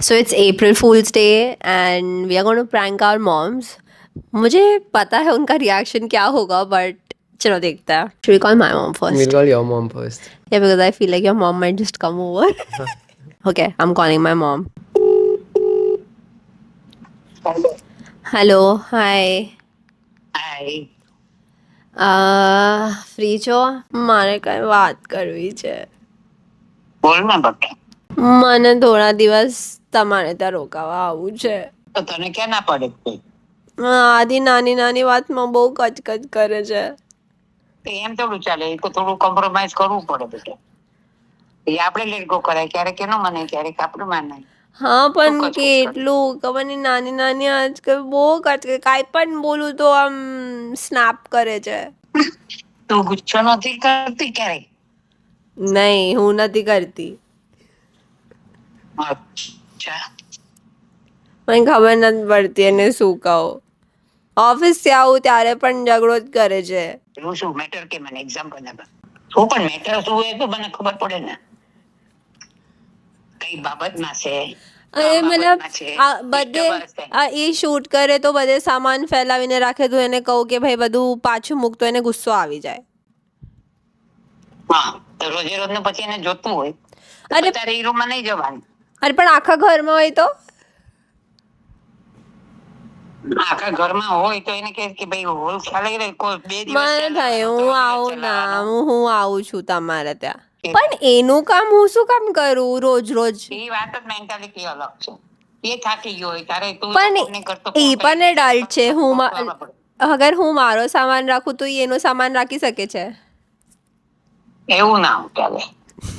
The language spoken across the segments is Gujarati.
So it's April Fool's Day and we are going to prank our moms. मुझे पता है उनका रिएक्शन क्या होगा बट चलो देखते हैं. Should we call my mom first? We'll call your mom first. Yeah, because I feel like your mom might just come over. Okay, I'm calling my mom. Hello, hi. Hi free છો? મારે કઈ વાત કરવી છે. બોલ ને બકા મને થોડા દિવસ તમારે ત્યાં રોકાવા આવવું છે. તો તને ક્યાં ના પડે કોઈ? આધી નાની નાની વાતમાં બહુ કચકચ કરે છે. તો એમ થોડું ચાલે, એ તો થોડું કોમ્પ્રોમાઇઝ કરવું પડે બેટા. એ આપણે લેટ ગો કરાય, ક્યારેક એનો મને ક્યારેક આપણે માનાય. હા પણ શું કચકચ કેટલું ખબર નહીં, નાની નાની આજકાલ બહુ કચકચ, કાંઈ પણ બોલું તો આમ સ્નેપ કરે છે. તું ગુસ્સો નથી કરતી ક્યારેક? નહીં, હું નથી કરતી. અચ્છા, મને ખબર નથી પડતી એને શું કહું. ઓફિસથી આવું ત્યારે પણ ઝઘડો જ કરે છે. એવું શું મેટર કે મને એક્ઝામ્પલ ના શું પણ મેટર શું એ તો મને ખબર પડે ને કઈ બાબતમાં છે. અરે મતલબ બાબતમાં છે, આ બધે disturbance છે. એ શૂટ કરે તો બધે સામાન ફેલાવીને રાખે તો એને કહું કે ભાઈ બધું પાછું મૂક તો એને ગુસ્સો આવી જાય. હા, તો રોજે રોજ નું પછી એને જોતું હોય તો અરે તારે એ રૂમમાં નહીં જવાનું. અરે પણ આખા ઘરમાં હોય તો આખા ઘરમાં હોય તો એને કહે કે ભાઈ હોલ ચાલે રે, કોઈ બે દિવસ મને થાય ચલાવવાનો, હું 3 દિવસ આવું ના ચલાવવાનો. હું આવું છું તમારે ત્યાં. પણ એનું કામ હું શું કામ કરું રોજ રોજ? એ વાત જ મેન્ટાલિટી અલગ છે. એ થાકી ગયો હોય તારે તું પણ support નહીં કરતો, એ કોણ પણ કરે? એડલ્ટ છે. હું કરવા પડે. અગર હું મારો સામાન રાખું તો ઈ એનો સામાન રાખી શકે છે. એવું ના ચાલે,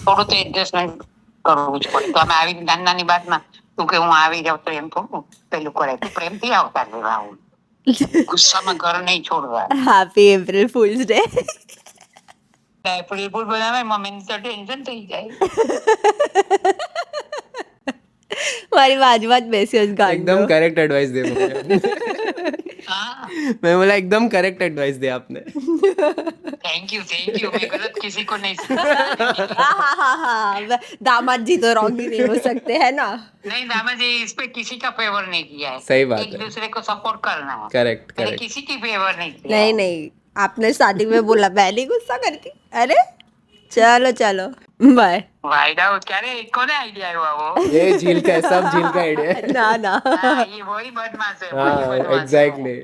થોડું તો એડજસ્ટમેન્ટ કરવું જ પડે. તો અમે આવી નાની નાની વાતમાં તું કે હું આવી જાઉં તો એમ થોડું પેલું કરે. તું પ્રેમથી આવતા રહેવા આવું, ગુસ્સામાં ઘર નહીં છોડવા. Happy April fools day. April fool બનાવે મમ્મીને તો ટેન્શન થઈ જાય. મારી બાજુમાં જ બેસ્યો જ ગાંડો. एकदम करेक्ट एडवाइस दे मुझे. हाँ, मैं बोला एकदम करेक्ट एडवाइस दे आपने. Thank you. मैं गलत किसी को नहीं सिखाता. हाँ, दामाद जी तो रॉन्ग ही नहीं हो सकते है ना. नहीं दामाजी, इस पे किसी का फेवर नहीं किया है. सही बात एक है. दूसरे को सपोर्ट करना है. करेक्ट मैंने करेक्ट. किसी की फेवर नहीं किया. नहीं आपने स्टार्टिंग में बोला मैं नहीं गुस्सा करती. अरे चलो बाय. वाइड आउट क्यारे कोने आइडिया આવ્યો આવો? ये झील का है, सब झील का आइडिया है. ना हाँ, ये वही बदमाश है, वही हाँ बदमाश है. एग्जैक्टली.